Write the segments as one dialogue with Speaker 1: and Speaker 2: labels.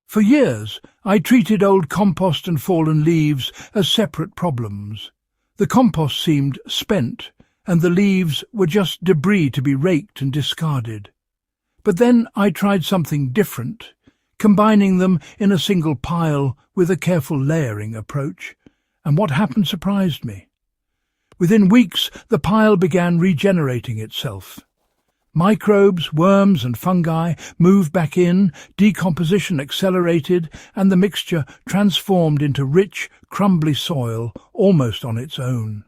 Speaker 1: For years, I treated old compost and fallen leaves as separate problems. The compost seemed spent, and the leaves were just debris to be raked and discarded. But then I tried something different, combining them in a single pile with a careful layering approach, and what happened surprised me. Within weeks, the pile began regenerating itself. Microbes, worms and fungi moved back in, decomposition accelerated, and the mixture transformed into rich, crumbly soil almost on its own.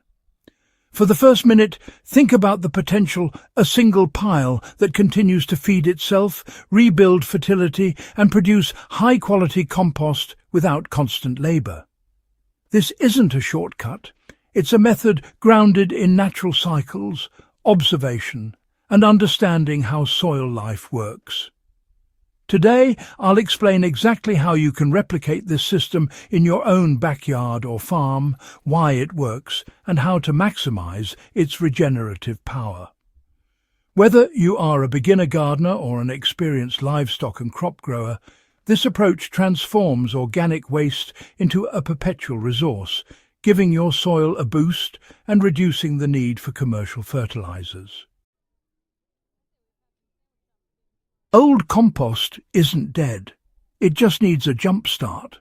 Speaker 1: For the first minute, think about the potential: a single pile that continues to feed itself, rebuild fertility, and produce high-quality compost without constant labour. This isn't a shortcut. It's a method grounded in natural cycles, observation, and understanding how soil life works. Today, I'll explain exactly how you can replicate this system in your own backyard or farm, why it works, and how to maximize its regenerative power. Whether you are a beginner gardener or an experienced livestock and crop grower, this approach transforms organic waste into a perpetual resource, giving your soil a boost and reducing the need for commercial fertilizers. Old compost isn't dead. It just needs a jump start.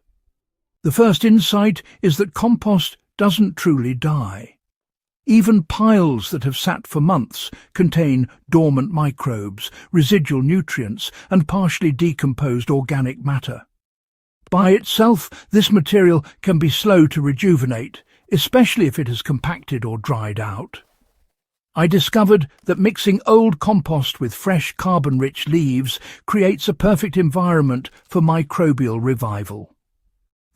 Speaker 1: The first insight is that compost doesn't truly die. Even piles that have sat for months contain dormant microbes, residual nutrients, and partially decomposed organic matter. By itself, this material can be slow to rejuvenate, especially if it has compacted or dried out. I discovered that mixing old compost with fresh carbon-rich leaves creates a perfect environment for microbial revival.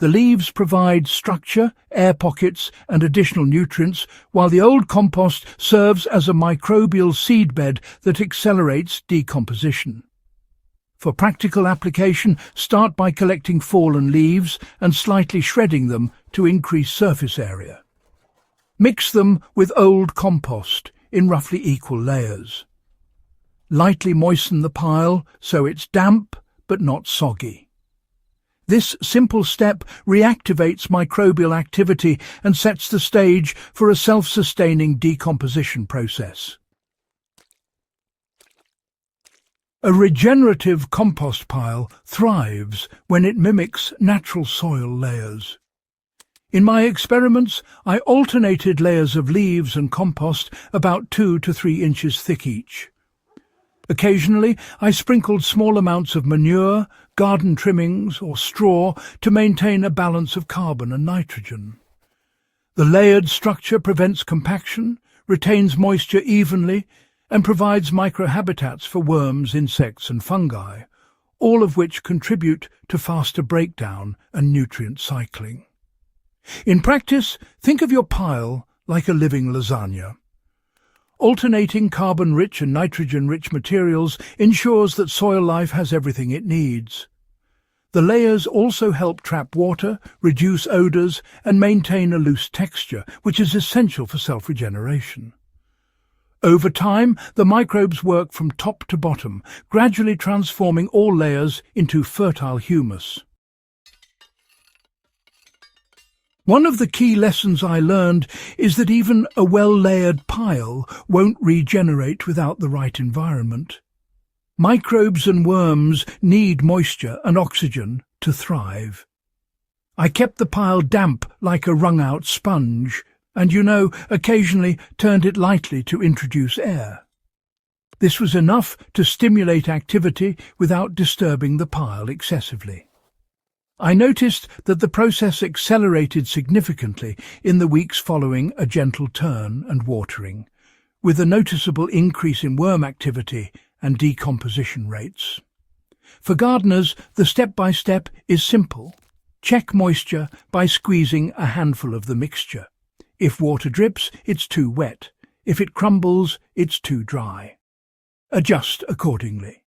Speaker 1: The leaves provide structure, air pockets, and additional nutrients, while the old compost serves as a microbial seedbed that accelerates decomposition. For practical application, start by collecting fallen leaves and slightly shredding them to increase surface area. Mix them with old compost in roughly equal layers. Lightly moisten the pile so it's damp but not soggy. This simple step reactivates microbial activity and sets the stage for a self-sustaining decomposition process. A regenerative compost pile thrives when it mimics natural soil layers. In my experiments, I alternated layers of leaves and compost about 2 to 3 inches thick each. Occasionally, I sprinkled small amounts of manure, garden trimmings, or straw to maintain a balance of carbon and nitrogen. The layered structure prevents compaction, retains moisture evenly, and provides microhabitats for worms, insects, and fungi, all of which contribute to faster breakdown and nutrient cycling. In practice, think of your pile like a living lasagna. Alternating carbon-rich and nitrogen-rich materials ensures that soil life has everything it needs. The layers also help trap water, reduce odours, and maintain a loose texture, which is essential for self-regeneration. Over time, the microbes work from top to bottom, gradually transforming all layers into fertile humus. One of the key lessons I learned is that even a well-layered pile won't regenerate without the right environment. Microbes and worms need moisture and oxygen to thrive. I kept the pile damp like a wrung-out sponge, and occasionally turned it lightly to introduce air. This was enough to stimulate activity without disturbing the pile excessively. I noticed that the process accelerated significantly in the weeks following a gentle turn and watering, with a noticeable increase in worm activity and decomposition rates. For gardeners, the step-by-step is simple. Check moisture by squeezing a handful of the mixture. If water drips, it's too wet. If it crumbles, it's too dry. Adjust accordingly.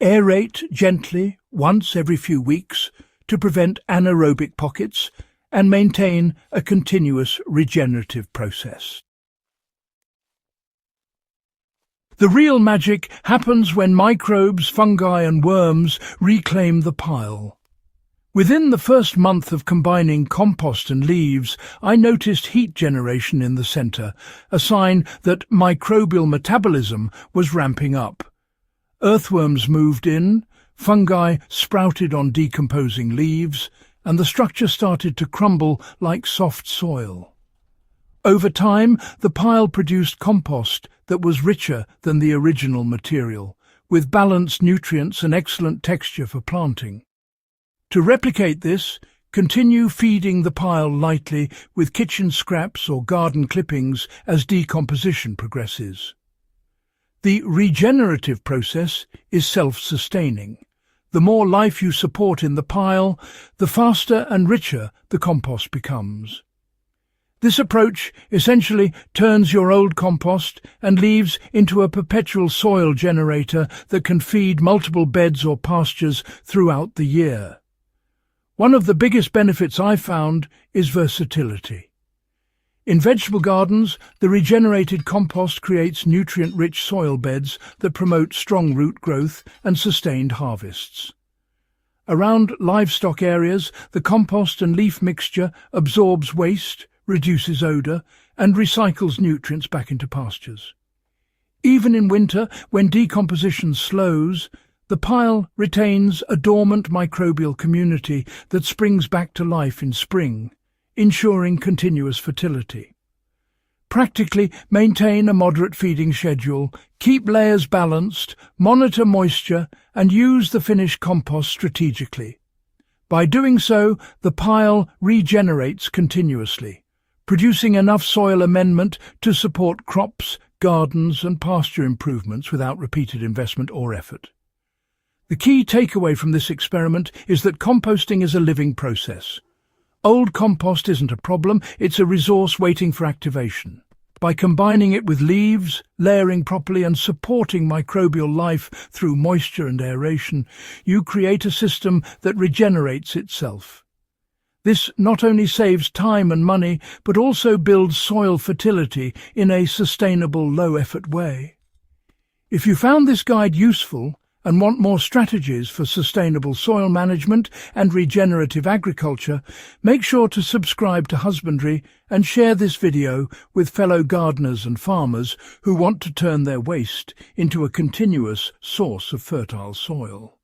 Speaker 1: Aerate gently once every few weeks to prevent anaerobic pockets and maintain a continuous regenerative process. The real magic happens when microbes, fungi and worms reclaim the pile. Within the first month of combining compost and leaves, I noticed heat generation in the centre, a sign that microbial metabolism was ramping up. Earthworms moved in, fungi sprouted on decomposing leaves, and the structure started to crumble like soft soil. Over time, the pile produced compost that was richer than the original material, with balanced nutrients and excellent texture for planting. To replicate this, continue feeding the pile lightly with kitchen scraps or garden clippings as decomposition progresses. The regenerative process is self-sustaining. The more life you support in the pile, the faster and richer the compost becomes. This approach essentially turns your old compost and leaves into a perpetual soil generator that can feed multiple beds or pastures throughout the year. One of the biggest benefits I've found is versatility. In vegetable gardens, the regenerated compost creates nutrient-rich soil beds that promote strong root growth and sustained harvests. Around livestock areas, the compost and leaf mixture absorbs waste, reduces odour, and recycles nutrients back into pastures. Even in winter, when decomposition slows, the pile retains a dormant microbial community that springs back to life in spring, ensuring continuous fertility. Practically maintain a moderate feeding schedule, keep layers balanced, monitor moisture, and use the finished compost strategically. By doing so, the pile regenerates continuously, producing enough soil amendment to support crops, gardens, and pasture improvements without repeated investment or effort. The key takeaway from this experiment is that composting is a living process. Old compost isn't a problem, it's a resource waiting for activation. By combining it with leaves, layering properly and supporting microbial life through moisture and aeration, you create a system that regenerates itself. This not only saves time and money, but also builds soil fertility in a sustainable, low-effort way. If you found this guide useful, and want more strategies for sustainable soil management and regenerative agriculture, make sure to subscribe to Husbandry and share this video with fellow gardeners and farmers who want to turn their waste into a continuous source of fertile soil.